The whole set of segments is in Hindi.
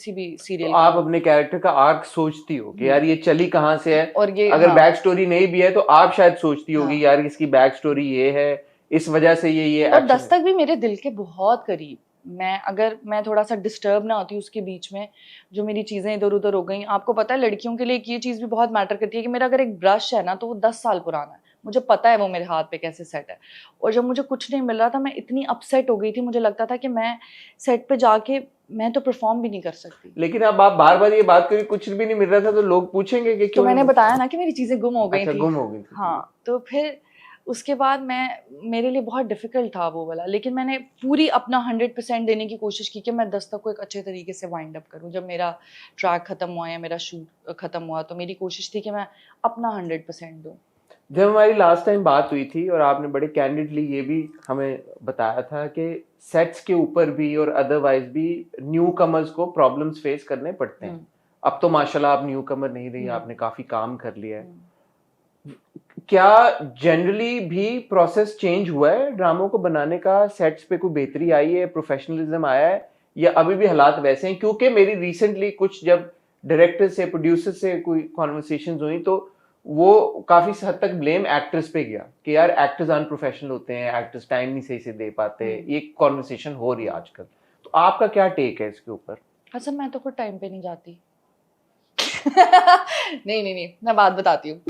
किसी भी सीरियल तो आप अपने कैरेक्टर का आर्क सोचती हो कि यार ये चली कहाँ से है, और ये अगर हाँ, बैक स्टोरी नहीं भी है तो आप शायद सोचती होगी हाँ, यार इसकी बैक स्टोरी ये है, इस वजह से ये और एक्शन है। दस्तक भी मेरे दिल के बहुत करीब। मैं थोड़ा सा डिस्टर्ब ना होती उसके बीच में, जो मेरी चीजें इधर उधर हो गई। आपको पता है लड़कियों के लिए एक ये चीज भी बहुत मैटर करती है कि मेरा अगर एक ब्रश है ना तो वो 10 साल पुराना है, मुझे पता है वो मेरे हाथ पे कैसे सेट है। और जब मुझे कुछ नहीं मिल रहा था मैं इतनी अपसेट हो गई थी, मुझे लगता था कि मैं सेट पे जाके मैं तो परफॉर्म भी नहीं कर सकती। लेकिन अब आप बार बार ये बात करें कुछ भी नहीं मिल रहा था तो लोग पूछेंगे कि तो क्यों मैंने नहीं। बताया ना कि मेरी चीजें गुम हो गई अच्छा, थी। गुम हो गई थी। हाँ, तो फिर उसके बाद मेरे लिए बहुत डिफिकल्ट था वो वाला, लेकिन मैंने पूरी अपना 100% देने की कोशिश की कि मैं दस्तक को एक अच्छे तरीके से वाइंड अप करूं। जब मेरा ट्रैक खत्म हुआ या मेरा शूट खत्म हुआ तो मेरी कोशिश थी कि मैं अपना 100% दूं। जब हमारी लास्ट टाइम बात हुई थी और आपने बड़े कैंडिडली ये भी हमें बताया था कि सेट्स के ऊपर भी और अदरवाइज भी न्यू कमर्स को प्रॉब्लम्स फेस करने पड़ते हैं। अब तो माशाल्लाह आप न्यू कमर नहीं रही, आपने काफी काम कर लिया है। क्या जनरली भी प्रोसेस चेंज हुआ है ड्रामों को बनाने का? सेट्स पे कोई बेहतरी आई है, प्रोफेशनलिज्म आया है, या अभी भी हालात वैसे हैं? क्योंकि मेरी रिसेंटली कुछ जब डायरेक्टर से प्रोड्यूसर से कोई कॉन्वर्सेशंस हुई तो वो काफी हद तक ब्लेम एक्टर्स पे गया कि यार एक्टर्स अनप्रोफेशनल होते हैं, एक्टर्स टाइम नहीं सही से दे पाते। ये कॉन्वर्सेशन हो रही है आजकल, तो आपका क्या टेक है इसके ऊपर? अच्छा, मैं तो खुद टाइम पे नहीं जाती। नहीं नहीं नहीं, मैं बात बताती हूँ।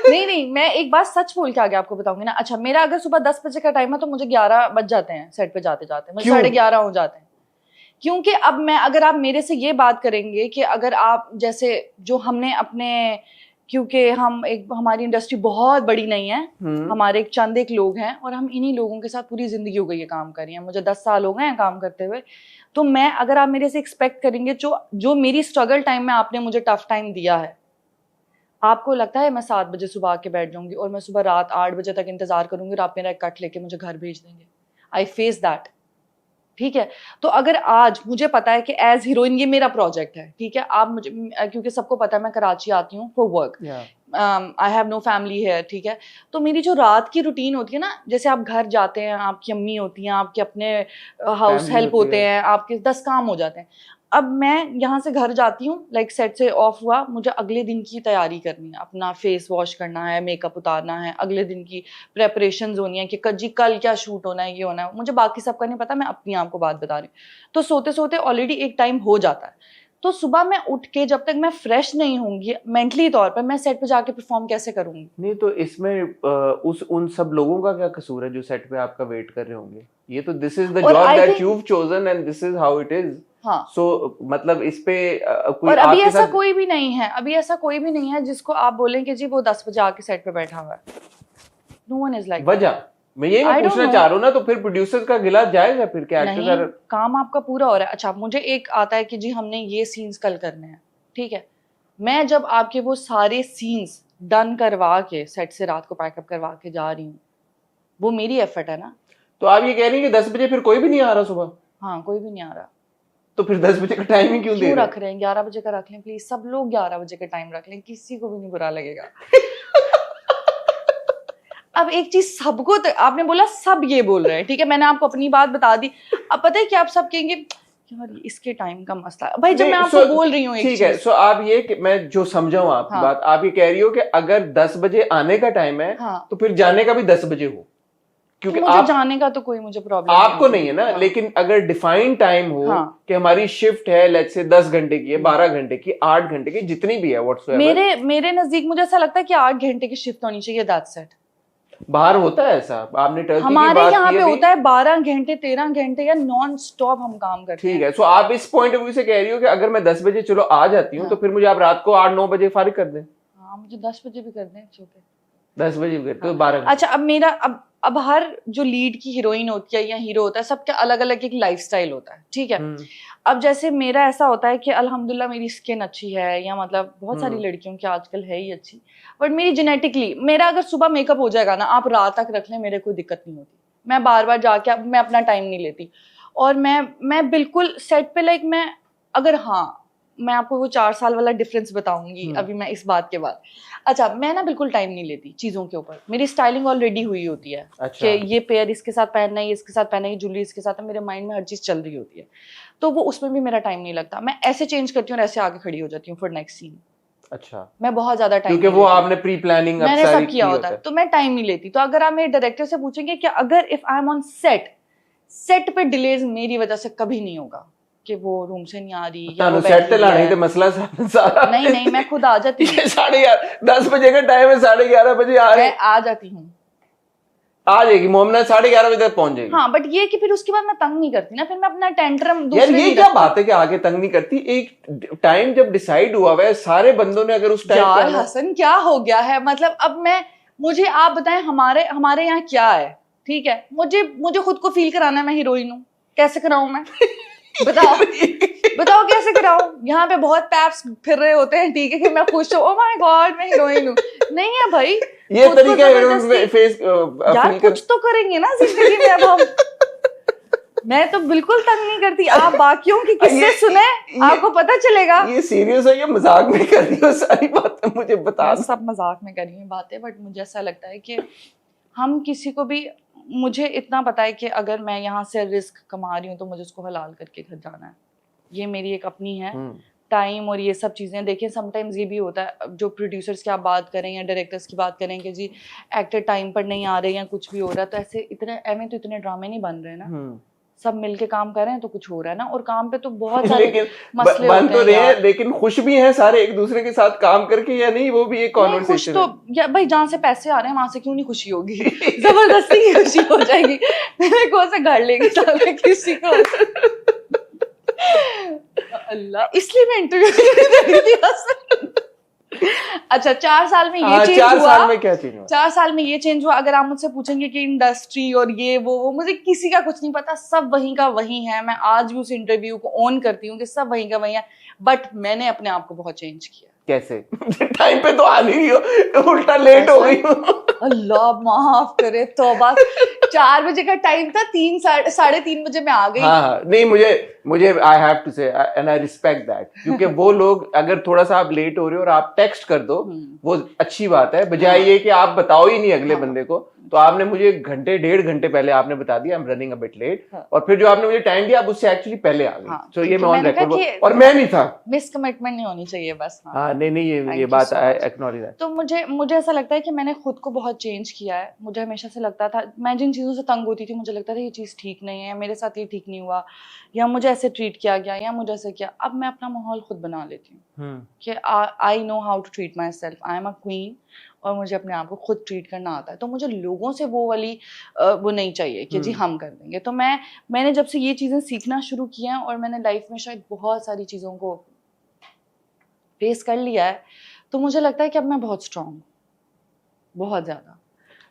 नहीं नहीं, मैं एक बात सच बोल के आगे आपको बताऊंगी ना। अच्छा, मेरा अगर सुबह 10 बजे का टाइम है तो मुझे 11 बज जाते हैं सेट पे जाते जाते, मुझे क्यों? 11:30 हो जाते हैं। क्योंकि अब मैं, अगर आप मेरे से ये बात करेंगे कि अगर आप जैसे जो हमने अपने, क्योंकि हम एक, हमारी इंडस्ट्री बहुत बड़ी नहीं है, हमारे एक चंद एक लोग हैं और हम इन्हीं लोगों के साथ पूरी जिंदगी हो गई है काम कर रही है, मुझे 10 साल हो गए हैं काम करते हुए। तो मैं, अगर आप मेरे से एक्सपेक्ट करेंगे जो जो मेरी स्ट्रगल टाइम में आपने मुझे टफ टाइम दिया है, आपको लगता है मैं 7 बजे सुबह आके बैठ जाऊंगी और मैं सुबह रात 8 बजे तक इंतजार करूंगी और आप मेरा एक कट लेके मुझे घर भेज देंगे? I face that. ठीक है, तो अगर आज मुझे पता है कि एज हीरोइन ये मेरा प्रोजेक्ट है, ठीक है, आप मुझे, क्योंकि सबको पता है मैं कराची आती हूँ for work, I have no family है, ठीक है, तो मेरी जो रात की रूटीन होती है ना, जैसे आप घर जाते हैं, आपकी अम्मी होती हैं, आपके अपने हाउस फैमिली हेल्प होती होते है। हैं, आपके 10 काम हो जाते हैं। अब मैं यहाँ से घर जाती हूँ, लाइक सेट से ऑफ हुआ, मुझे अगले दिन की तैयारी करनी है, अपना फेस वॉश करना है, मेकअप उतारना है, अगले दिन की प्रेपरेशंस होनी है कि जी कल क्या शूट होना है, ये होना है, मुझे बाकी सबका नहीं पता, मैं अपनी आपको बात बता रही हूँ। तो सोते सोते ऑलरेडी एक टाइम हो जाता है, तो सुबह मैं उठ के जब तक मैं फ्रेश नहीं होंगी मेंटली तौर पर, मैं सेट पे जाके परफॉर्म कैसे करूंगी? नहीं तो इसमें उस उन सब लोगों का क्या कसूर है जो सेट पे आपका वेट कर रहे होंगे? ये तो दिस इज द और job I that think, you chosen and this is how it is. हाँ, सो मतलब इस पे कोई और अभी आपके ऐसा साथ कोई भी नहीं है, अभी ऐसा कोई भी नहीं है जिसको आप बोलें कि जी वो 10 बजे आके सेट पे बैठा हुआ है। No one is like that. वजह मैं यही मैं आई डोंट पूछना नो। चाह रहा हूँ ना, तो फिर प्रोड्यूसर का गिला जायज है फिर? क्या एक्टर्स नहीं, आर काम आपका पूरा हो रहा है। अच्छा, मुझे एक आता है कि जी हमने ये सीन्स कल करने हैं, ठीक है, मैं जब आपके वो सारे सीन्स डन करवा के सेट से रात को पैकअप करवा के जा रही हूँ, वो मेरी एफर्ट है ना। तो आप ये कह रही हैं कि 10 बजे फिर कोई भी नहीं आ रहा सुबह? हाँ, कोई भी नहीं आ रहा। तो फिर 10 बजे का टाइम ही क्यों दे क्यों रहे रख रहे हैं? 11 बजे का रख लें प्लीज, सब लोग 11 बजे का टाइम रख लें, किसी को भी नहीं बुरा लगेगा। अब एक चीज सबको, तो आपने बोला सब ये बोल रहे हैं, ठीक है, मैंने आपको अपनी बात बता दी। अब पता है कि आप सब कहेंगे यार इसके टाइम का मसला है। भाई जब मैं आपको बोल रही हूँ एक ठीक है, चीज, सो आप ये कि मैं जो समझा हूं आपकी हाँ, बात, आप ये कह रही हो कि अगर 10 बजे आने का टाइम है हाँ, तो फिर जाने का भी 10 बजे हो, तो क्योंकि मुझे आप, जाने का तो कोई मुझे प्रॉब्लम आपको नहीं नहीं है होती। ना, हाँ, लेकिन अगर डिफाइंड टाइम हो हाँ, कि हमारी शिफ्ट है लेट्स से 10 घंटे की है, 12 घंटे की, 8 घंटे की, जितनी भी है व्हाटसोएवर। मेरे मेरे नजदीक मुझे ऐसा लगता है कि 8 घंटे की शिफ्ट होनी चाहिए, दैट्स इट। बाहर होता है ऐसा? आपने टर्की की हमारे बात यहाँ की पे अभी। होता है 12 घंटे 13 घंटे या नॉन स्टॉप हम काम करते ठीक हैं। है, सो आप इस पॉइंट ऑफ व्यू से कह रही हो कि अगर मैं 10 बजे चलो आ जाती हूँ तो हाँ, फिर मुझे आप रात को 8-9 बजे फारिग कर दें? हाँ, मुझे 10 बजे भी कर दें, ओके। 10 बजे भी करते हो? हाँ, 12 घंटे? अच्छा, अब मेरा, अब हर जो लीड की हीरोइन होती है या हीरो होता है, सबका अलग अलग एक लाइफस्टाइल होता है, ठीक है। अब जैसे मेरा ऐसा होता है कि अल्हम्दुलिल्लाह मेरी स्किन अच्छी है, या मतलब बहुत सारी लड़कियों की आजकल है ही अच्छी, बट मेरी जेनेटिकली, मेरा अगर सुबह मेकअप हो जाएगा ना, आप रात तक रख लें, मेरे कोई दिक्कत नहीं होती। मैं बार बार जाके, अब मैं अपना टाइम नहीं लेती, और मैं बिल्कुल सेट पे, लाइक मैं, अगर हाँ मैं आपको वो 4 साल वाला डिफरेंस बताऊंगी अभी मैं इस बात के बाद। अच्छा, मैं ना बिल्कुल टाइम नहीं लेती चीजों के ऊपर, मेरी स्टाइलिंग ऑलरेडी हुई होती है। अच्छा। कि ये पेयर इसके साथ पहनना है, ये इसके साथ पहनना है, ये ज्वेलरी इसके साथ है, मेरे माइंड में हर चीज चल रही होती है, तो वो उसमें भी मेरा टाइम नहीं लगता। मैं ऐसे चेंज करती हूँ और ऐसे आगे खड़ी हो जाती हूँ फॉर नेक्स्ट सीन। अच्छा, मैं बहुत ज्यादा टाइम, क्योंकि वो आपने प्री प्लानिंग मैंने सब किया होता है, तो मैं टाइम नहीं लेती। तो अगर आप मेरे डायरेक्टर से पूछेंगे कि अगर if I am on set पे डिलेज मेरी वजह से कभी नहीं होगा कि वो रूम से नहीं आ रही या वो सेट ते लाने ते मसला सारा नहीं मैं खुद आ जाती हूँ। 10:30 बजे का टाइम है, 11:30 बजे आ रही, मैं आ जाती हूँ, आ जाएगी मोमना, 11:30 बजे तक पहुंच जाएगी। हाँ, बट ये कि फिर उसके बाद मैं तंग नहीं करती ना, फिर मैं अपना टेंट्रम यार ये क्या बात है कि आगे तंग नहीं करती? एक टाइम जब डिसाइड हुआ है सारे बंदों ने, अगर उस टाइम यार हसन क्या हो गया है, मतलब अब मुझे आप बताएं हमारे यहाँ क्या है, ठीक है, मुझे खुद को फील कराना है मैं हीरोइन हूँ, कैसे कराऊं मैं? बताओ कैसे कराऊं? यहाँ पे बहुत पैप्स फिर रहे होते हैं, ठीक है, कि मैं खुश हूँ, ओह माय गॉड मैं हीरोइन हूँ, नहीं है भाई, ये तरीका है फेस यार कुछ तो करेंगे ना जिंदगी में। अब हम मैं तो बिल्कुल तंग नहीं करती, आप बाकियों की किससे सुने आपको पता चलेगा। ये सीरियस है, ये मजाक में कर रही हो सारी बातें, मुझे बता। सब मजाक में करी हुई बातें, बट मुझे ऐसा लगता है कि हम किसी को भी, मुझे इतना पता है कि अगर मैं यहाँ से रिस्क कमा रही हूँ तो मुझे उसको हलाल करके घर जाना है, ये मेरी एक अपनी है टाइम और ये सब चीज़ें। देखिए समटाइम्स ये भी होता है, जो प्रोड्यूसर्स की आप बात करें या डायरेक्टर्स की बात करें कि जी एक्टर टाइम पर नहीं आ रहे या कुछ भी हो रहा है, तो ऐसे इतने ड्रामे नहीं बन रहे ना, सब मिलके काम कर रहे हैं तो कुछ हो रहा है ना। और काम पे तो बहुत सारे मसले बन तो रहे हैं, लेकिन खुश भी हैं सारे एक दूसरे के साथ काम करके, या नहीं? वो भी एक कॉन्वर्सेशन है। तो या भाई जहाँ से पैसे आ रहे हैं वहां से क्यों नहीं खुशी होगी? जबरदस्ती की खुशी हो जाएगी, मेरे को से घर लेके चलना किसी को। अल्लाह, इसलिए मैं इंटरव्यू अच्छा 4 साल में ये चेंज हुआ। 4 साल में क्या चेंज हुआ? 4 साल में ये चेंज हुआ। अगर आप मुझसे पूछेंगे कि इंडस्ट्री और ये वो मुझे किसी का कुछ नहीं पता, सब वहीं का वहीं है। मैं आज भी उस इंटरव्यू को ऑन करती हूँ कि सब वहीं का वहीं है, बट मैंने अपने आप को बहुत चेंज किया। कैसे? टाइम पे तो आ नहीं हो, उल्टा लेट हो गई हो। अल्लाह माफ करे, तौबा। 4 बजे का टाइम था, 3-3:30 बजे मैं आ गई। हाँ, नहीं मुझे आई हैव टू से एंड आई रिस्पेक्ट दैट, क्योंकि वो लोग अगर थोड़ा सा आप लेट हो रहे हो और आप टेक्स्ट कर दो वो अच्छी बात है, बजाय ये कि आप बताओ ही नहीं अगले बंदे को। तो आपने मुझे 1-1.5 घंटे पहले आपने बता दिया I am running a bit late, और फिर जो आपने मुझे टाइम दिया आप उससे एक्चुअली पहले आ गए। तो ये मैं ऑन रिकॉर्ड, और मैं नहीं था, मिस कमिटमेंट नहीं होनी चाहिए बस। हाँ नहीं ये बात आई एक्नॉलेज है। तो मुझे ऐसा लगता है कि मैंने खुद को बहुत चेंज किया है। मुझे हमेशा से लगता था, मैं जिन चीज़ों से तंग होती थी मुझे लगता था ये चीज़ ठीक नहीं है, मेरे साथ ये ठीक नहीं हुआ, या मुझे ऐसे ट्रीट किया गया, या मुझे ऐसे किया। अब मैं अपना माहौल खुद बना लेती हूँ कि I know how to treat myself, I am a queen, और मुझे अपने आप को खुद ट्रीट करना आता है। तो मुझे लोगों से वो वाली वो नहीं चाहिए कि जी हम कर देंगे। तो मैंने जब से ये चीज़ें सीखना शुरू किया है और मैंने लाइफ में शायद बहुत सारी चीज़ों को फेस कर लिया है, तो मुझे लगता है कि अब मैं बहुत स्ट्रांग हूँ, बहुत ज़्यादा।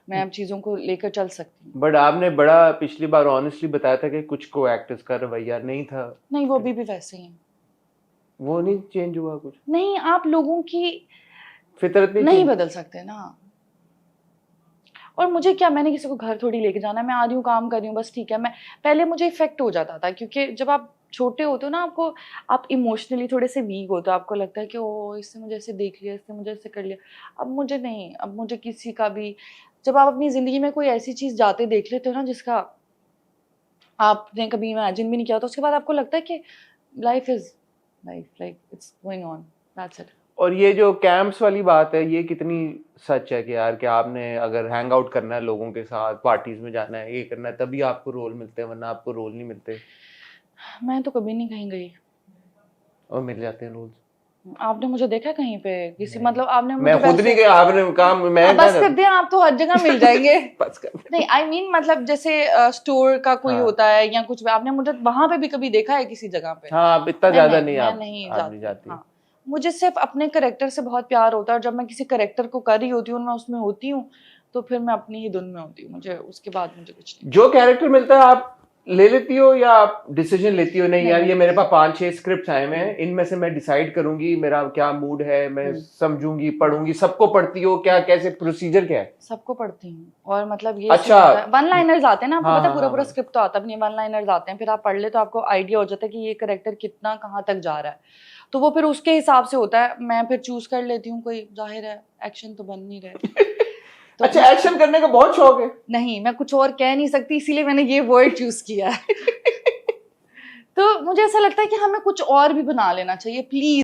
मैं अब चीज़ों को लेकर चल सकती हूँ। बट आपने बड़ा पिछली बार ऑनेस्टली बताया था कि कुछ को एक्टर्स का रवैया नहीं था। नहीं, वो अभी भी वैसे ही है। वो नहीं चेंज हुआ कुछ? नहीं, आप लोगों की फितरत नहीं बदल सकते ना। और मुझे क्या, मैंने किसी को घर थोड़ी लेके जाना है, मैं आ रही हूँ काम कर रही हूँ बस, ठीक है। मैं पहले मुझे इफेक्ट हो जाता था, क्योंकि जब आप छोटे होते हो ना, आप इमोशनली थोड़े से वीक होते हो, आपको लगता है कि ओ इससे मुझे ऐसे देख लिया, इससे मुझे ऐसे कर लिया। अब मुझे नहीं, अब मुझे किसी का भी, जब आप अपनी जिंदगी में कोई ऐसी चीज जाते देख लेते हो ना जिसका आपने कभी इमेजिन भी नहीं किया, तो उसके बाद आपको लगता है कि life is life, like it's going on, that's it. और ये जो कैंप्स वाली बात है, ये कितनी सच है कि यार कि आपने अगर हैंग आउट करना है लोगों के साथ, पार्टीज में जाना है, ये करना है, तभी आपको रोल मिलते हैं, वरना आपको रोल नहीं मिलते? मैं तो कभी नहीं कहीं गई और मिल जाते हैं रोल। आपने मुझे देखा कहीं पे किसी, मतलब आपने मैं खुद नहीं गया, आपने कहा मैं बस कर दिया, आप तो हर जगह मिल जाएंगे। बस कर नहीं, आई मीन मतलब जैसे स्टोर का कोई होता है या कुछ, आपने मुझे वहां पे भी कभी देखा है किसी जगह पे? हाँ, इतना ज्यादा नहीं, आप नहीं जाती। हाँ, मुझे सिर्फ अपने कैरेक्टर से बहुत प्यार होता है, और जब मैं किसी कैरेक्टर को कर रही होती हूँ, मैं उसमें होती हूँ, तो फिर मैं अपनी ही धुन में होती हूँ, मुझे उसके बाद मुझे कुछ नहीं। जो कैरेक्टर मिलता है आप ले लेती हो या आप डिसीजन लेती हो नहीं यार ये मेरे पास 5-6 स्क्रिप्ट आए हुए हैं, इनमें से मैं डिसाइड करूंगी मेरा क्या मूड है, मैं समझूंगी, पढ़ूंगी? सबको पढ़ती हो क्या, कैसे प्रोसीजर क्या है? सबको पढ़ती हूँ। और मतलब ये अच्छा। वन लाइनर्स आते हैं ना, आपको हाँ, पता है हाँ, पूरा हाँ, पूरा हाँ। स्क्रिप्ट तो आता भी नहीं, वन लाइनर्स आते हैं, फिर आप पढ़ ले तो आपको आइडिया हो जाता है कि ये करेक्टर कितना कहाँ तक जा रहा है, तो वो फिर उसके हिसाब से होता है। मैं फिर चूज कर लेती हूँ, कोई जाहिर है एक्शन तो बन नहीं रहे तो अच्छा, एक्शन करने का बहुत शौक है? नहीं, मैं कुछ और कह नहीं सकती, इसीलिए मैंने ये वर्ड चूज किया है तो मुझे ऐसा लगता है कि हमें कुछ और भी बना लेना चाहिए प्लीज।